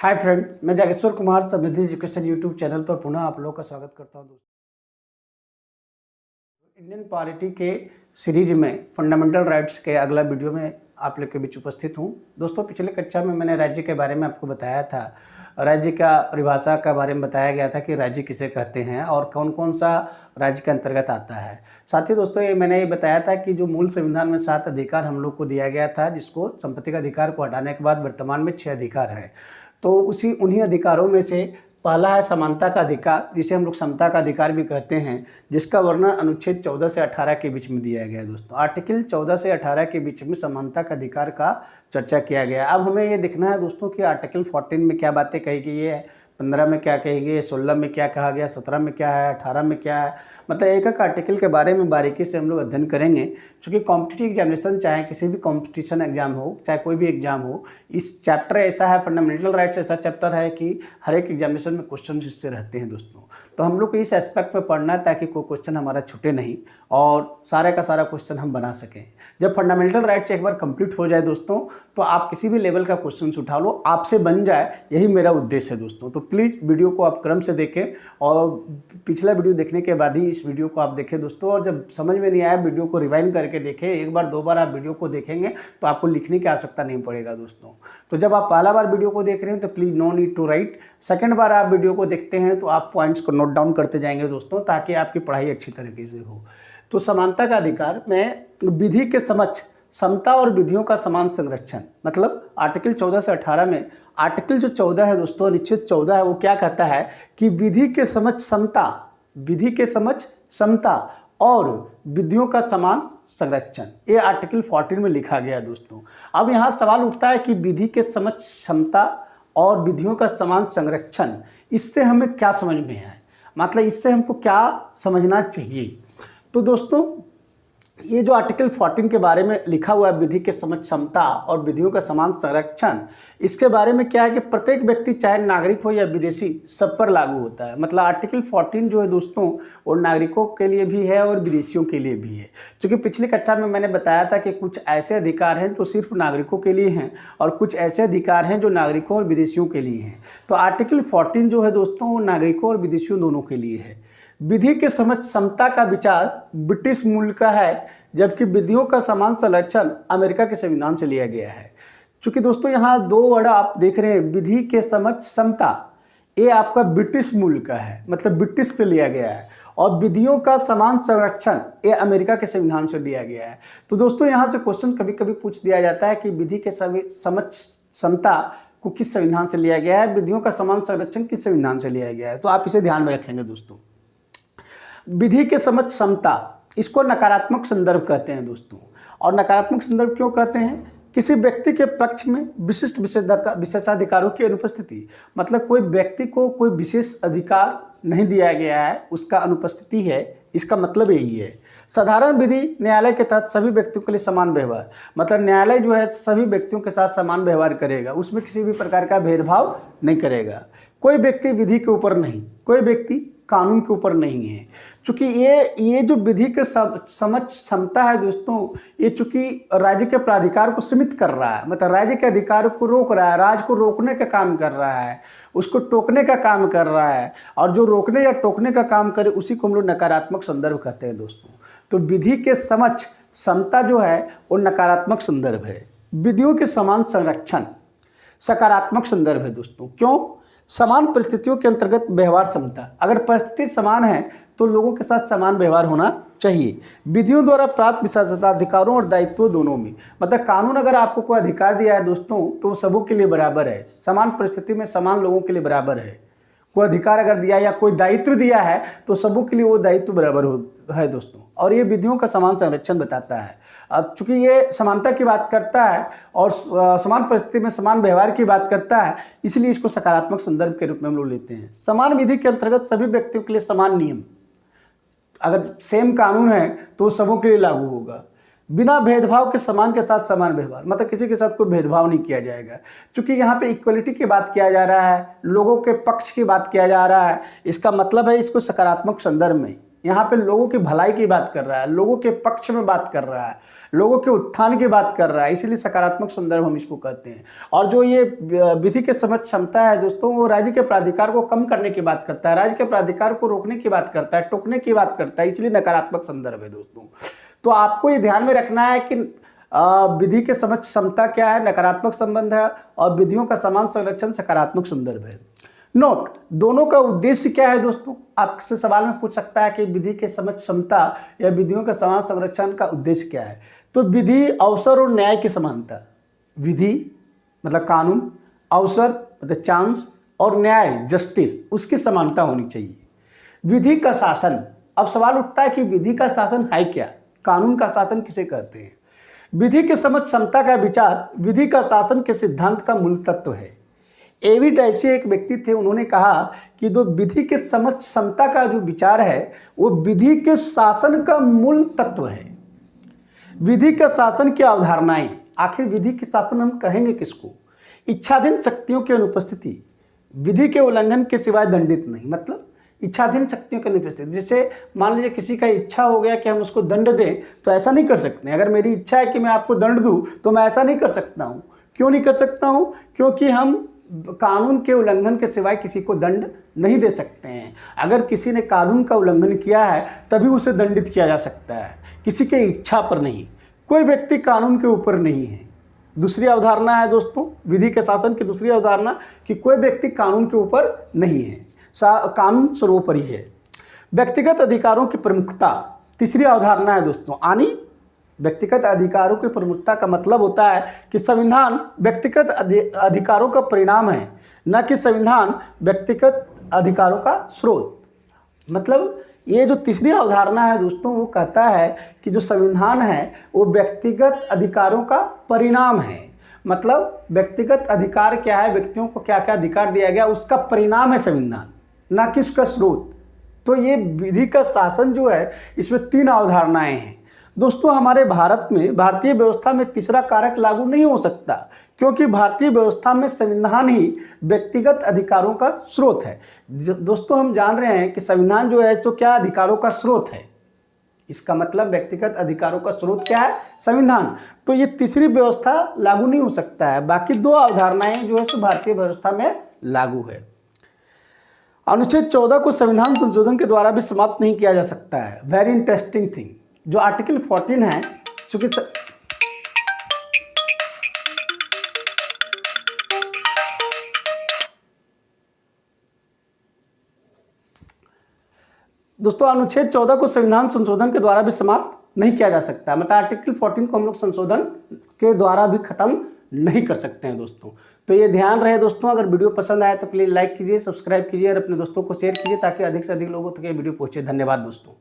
Hi friend, मैं जागेश्वर कुमार समृद्धि education YouTube channel पर पुनः आप लोगों का स्वागत करता हूं। दोस्तों, इंडियन पॉलिटी के सीरीज में फंडामेंटल राइट्स के अगला वीडियो में आप लोग के बीच उपस्थित हूं। दोस्तों, पिछले कक्षा में मैंने राज्य के बारे में आपको बताया था। राज्य का परिभाषा के बारे में बताया गया था कि राज्य किसे कहते हैं और कौन कौन सा राज्य के अंतर्गत आता है। साथ ही दोस्तों, मैंने ये बताया था कि जो मूल संविधान में 7 अधिकार हम लोग को दिया गया था, जिसको संपत्ति का अधिकार को हटाने के बाद वर्तमान में 6 अधिकार है। तो उन्हीं अधिकारों में से पहला है समानता का अधिकार, जिसे हम लोग समता का अधिकार भी कहते हैं, जिसका वर्णन अनुच्छेद 14 से 18 के बीच में दिया गया है। दोस्तों, आर्टिकल 14 से 18 के बीच में समानता का अधिकार का चर्चा किया गया। अब हमें ये देखना है दोस्तों कि आर्टिकल 14 में क्या बातें कही गई है, 15 में क्या कही गई है, 16 में क्या कहा गया, 17 में क्या है, 18 में क्या है। मतलब एक एक आर्टिकल के बारे में बारीकी से हम लोग अध्ययन करेंगे, क्योंकि कॉम्पिटिटिव एग्जामिनेशन चाहे किसी भी कॉम्पिटिशन एग्जाम हो, चाहे कोई भी एग्जाम हो, इस चैप्टर ऐसा है, फंडामेंटल राइट्स ऐसा चैप्टर है कि हर एक एग्जामिनेशन में क्वेश्चन इससे रहते हैं। दोस्तों, तो हम लोग को इस एस्पेक्ट में पढ़ना है ताकि कोई क्वेश्चन हमारा छूटे नहीं और सारे का सारा क्वेश्चन हम बना सकें। जब फंडामेंटल राइट्स एक बार कंप्लीट हो जाए दोस्तों, तो आप किसी भी लेवल का क्वेश्चन उठा लो, आपसे बन जाए, यही मेरा उद्देश्य है। दोस्तों, तो प्लीज़ वीडियो को आप क्रम से देखें और पिछला वीडियो देखने के बाद ही इस वीडियो को आप देखें दोस्तों। और जब समझ में नहीं आया, वीडियो को रिवाइंड करके देखें। एक बार 2 बार आप वीडियो को देखेंगे तो आपको लिखने की आवश्यकता नहीं पड़ेगा। दोस्तों, तो जब आप पहला बार वीडियो को देख रहे हैं तो please no need to write. Second बार आप वीडियो को देखते हैं तो आप पॉइंट्स को नोट डाउन करते जाएंगे दोस्तों, ताकि आपकी पढ़ाई अच्छी तरीके से हो। तो समानता का अधिकार में विधि के समक्ष समता और विधियों का समान संरक्षण, मतलब आर्टिकल 14 से 18 में आर्टिकल जो 14 है दोस्तों, अनुच्छेद 14 है, वो क्या कहता है कि विधि के समक्ष समता, विधि के समक्ष समता और विधियों का समान संरक्षण, ये आर्टिकल 14 में लिखा गया है। दोस्तों, अब यहाँ सवाल उठता है कि विधि के समक्ष समता और विधियों का समान संरक्षण, इससे हमें क्या समझ में है, मतलब इससे हमको क्या समझना चाहिए। तो दोस्तों, ये जो आर्टिकल 14 के बारे में लिखा हुआ है, विधि के समक्ष समता और विधियों का समान संरक्षण, इसके बारे में क्या है कि प्रत्येक व्यक्ति, चाहे नागरिक हो या विदेशी, सब पर लागू होता है। मतलब आर्टिकल 14 जो है दोस्तों, वो नागरिकों के लिए भी है और विदेशियों के लिए भी है। क्योंकि पिछली कक्षा में मैंने बताया था कि कुछ ऐसे अधिकार हैं जो सिर्फ नागरिकों के लिए हैं और कुछ ऐसे अधिकार हैं जो नागरिकों और विदेशियों के लिए हैं। तो आर्टिकल 14 जो है दोस्तों, वो नागरिकों और विदेशियों दोनों के लिए है। विधि के समक्ष समता का विचार ब्रिटिश मूल का है, जबकि विधियों का समान संरक्षण अमेरिका के संविधान से लिया गया है। क्योंकि दोस्तों, यहाँ 2 वर्ड आप देख रहे हैं, विधि के समक्ष समता, ये आपका ब्रिटिश मूल का है, मतलब ब्रिटिश से लिया गया है, और विधियों का समान संरक्षण ये अमेरिका के संविधान से लिया गया है। तो दोस्तों, यहाँ से क्वेश्चन कभी कभी पूछ दिया जाता है कि विधि के समक्ष समता को किस संविधान से लिया गया है, विधियों का समान संरक्षण किस संविधान से लिया गया है। तो आप इसे ध्यान में रखेंगे दोस्तों। विधि के समक्ष समता, इसको नकारात्मक संदर्भ कहते हैं दोस्तों। और नकारात्मक संदर्भ क्यों कहते हैं? किसी व्यक्ति के पक्ष में विशिष्ट विशेषाधिकारों की अनुपस्थिति, मतलब कोई व्यक्ति को कोई विशेष अधिकार नहीं दिया गया है, उसका अनुपस्थिति है, इसका मतलब यही है। साधारण विधि न्यायालय के तहत सभी व्यक्तियों के लिए समान व्यवहार, मतलब न्यायालय जो है सभी व्यक्तियों के साथ समान व्यवहार करेगा, उसमें किसी भी प्रकार का भेदभाव नहीं करेगा। कोई व्यक्ति विधि के ऊपर नहीं, कोई व्यक्ति कानून के ऊपर नहीं है। चूँकि ये जो विधि के समक्ष समता है दोस्तों, ये चूँकि राज्य के प्राधिकार को सीमित कर रहा है, मतलब राज्य के अधिकार को रोक रहा है, राज्य को रोकने का काम कर रहा है, उसको टोकने का काम कर रहा है, और जो रोकने या टोकने का काम करे उसी को हम लोग नकारात्मक संदर्भ कहते हैं दोस्तों। तो विधि के समक्ष समता जो है वो नकारात्मक संदर्भ है। विधियों के समान संरक्षण सकारात्मक संदर्भ है दोस्तों। क्यों? समान परिस्थितियों के अंतर्गत व्यवहार समता, अगर परिस्थिति समान है तो लोगों के साथ समान व्यवहार होना चाहिए। विधियों द्वारा प्राप्त विशेषाधिकारों और दायित्वों दोनों में, मतलब कानून अगर आपको कोई अधिकार दिया है दोस्तों, तो वो सबों के लिए बराबर है, समान परिस्थिति में समान लोगों के लिए बराबर है। कोई अधिकार अगर दिया या कोई दायित्व दिया है तो सबों के लिए वो दायित्व बराबर है दोस्तों। और ये विधियों का समान संरक्षण बताता है। अब चूंकि ये समानता की बात करता है और समान परिस्थिति में समान व्यवहार की बात करता है, इसलिए इसको सकारात्मक संदर्भ के रूप में हम लोग लेते हैं। समान विधि के अंतर्गत सभी व्यक्तियों के लिए समान नियम, अगर सेम कानून है तो सबों के लिए लागू होगा। बिना भेदभाव के समान के साथ समान व्यवहार, मतलब किसी के साथ कोई भेदभाव नहीं किया जाएगा। क्योंकि यहाँ पे इक्वलिटी की बात किया जा रहा है, लोगों के पक्ष की बात किया जा रहा है, इसका मतलब है इसको सकारात्मक संदर्भ में यहाँ पे लोगों की भलाई की बात कर रहा है, लोगों के पक्ष में बात कर रहा है, लोगों के उत्थान की बात कर रहा है, इसीलिए सकारात्मक संदर्भ हम इसको कहते हैं। और जो ये विधि के समझ क्षमता है दोस्तों, वो राज्य के प्राधिकार को कम करने की बात करता है, राज्य के प्राधिकार को रोकने की बात करता है, टोकने की बात करता है, इसलिए नकारात्मक संदर्भ है दोस्तों। तो आपको ये ध्यान में रखना है कि विधि के समझ क्षमता क्या है, नकारात्मक संबंध है, और विधियों का समान संरक्षण सकारात्मक संदर्भ है। नोट, दोनों का उद्देश्य क्या है दोस्तों? आपसे सवाल में पूछ सकता है कि विधि के समझ क्षमता या विधियों का समान संरक्षण का उद्देश्य क्या है? तो विधि अवसर और न्याय की समानता। विधि मतलब कानून, अवसर मतलब चांस, और न्याय जस्टिस, उसकी समानता होनी चाहिए। विधि का शासन, अब सवाल उठता है कि विधि का शासन है क्या, कानून का शासन किसे कहते हैं? विधि के समझ क्षमता का विचार विधि का शासन के सिद्धांत का मूल तत्व है। एवी डैशे एक व्यक्ति थे, उन्होंने कहा कि जो विधि के समझ क्षमता का जो विचार है वो विधि के शासन का मूल तत्व है। विधि का शासन की अवधारणाएं, आखिर विधि के शासन हम कहेंगे किसको? इच्छाधीन शक्तियों की अनुपस्थिति, विधि के उल्लंघन के सिवाय दंडित नहीं, मतलब इच्छाधीन शक्तियों की अनुपस्थिति। जैसे मान लीजिए किसी का इच्छा हो गया कि हम उसको दंड दें, तो ऐसा नहीं कर सकते। अगर मेरी इच्छा है कि मैं आपको दंड दूं तो मैं ऐसा नहीं कर सकता हूं। क्यों नहीं कर सकता हूं? क्योंकि हम कानून के उल्लंघन के सिवाय किसी को दंड नहीं दे सकते हैं। अगर किसी ने कानून का उल्लंघन किया है तभी उसे दंडित किया जा सकता है, किसी के इच्छा पर नहीं। कोई व्यक्ति कानून के ऊपर नहीं है। दूसरी अवधारणा है दोस्तों विधि के शासन की, दूसरी अवधारणा कि कोई व्यक्ति कानून के ऊपर नहीं है, कानून सर्वोपरि है। व्यक्तिगत अधिकारों की प्रमुखता, तीसरी अवधारणा है दोस्तों आनी। व्यक्तिगत अधिकारों की प्रमुखता का मतलब होता है कि संविधान व्यक्तिगत अधिकारों का परिणाम है, न कि संविधान व्यक्तिगत अधिकारों का स्रोत। मतलब ये जो तीसरी अवधारणा है दोस्तों, वो कहता है कि जो संविधान है वो व्यक्तिगत अधिकारों का परिणाम है। मतलब व्यक्तिगत अधिकार क्या है, व्यक्तियों को क्या क्या अधिकार दिया गया, उसका परिणाम है संविधान, ना कि उसका स्रोत। तो ये विधि का शासन जो है, इसमें तीन अवधारणाएं हैं दोस्तों। हमारे भारत में, भारतीय व्यवस्था में तीसरा कारक लागू नहीं हो सकता, क्योंकि भारतीय व्यवस्था में संविधान ही व्यक्तिगत अधिकारों का स्रोत है। दोस्तों हम जान रहे हैं कि संविधान जो है सो क्या अधिकारों का स्रोत है। इसका मतलब व्यक्तिगत अधिकारों का स्रोत क्या है? संविधान। तो ये तीसरी व्यवस्था लागू नहीं हो सकता है। बाकी दो अवधारणाएं जो है सो भारतीय व्यवस्था में लागू है। अनुच्छेद 14 को संविधान संशोधन के द्वारा भी समाप्त नहीं किया जा सकता है। वेरी इंटरेस्टिंग थिंग, जो आर्टिकल 14 है, चूंकि दोस्तों अनुच्छेद 14 को संविधान संशोधन के द्वारा भी समाप्त नहीं किया जा सकता, मतलब आर्टिकल 14 को हम लोग संशोधन के द्वारा भी खत्म नहीं कर सकते हैं दोस्तों। तो ये ध्यान रहे दोस्तों। अगर वीडियो पसंद आए तो प्लीज़ लाइक कीजिए, सब्सक्राइब कीजिए और अपने दोस्तों को शेयर कीजिए ताकि अधिक से अधिक लोगों तक ये वीडियो पहुंचे। धन्यवाद दोस्तों।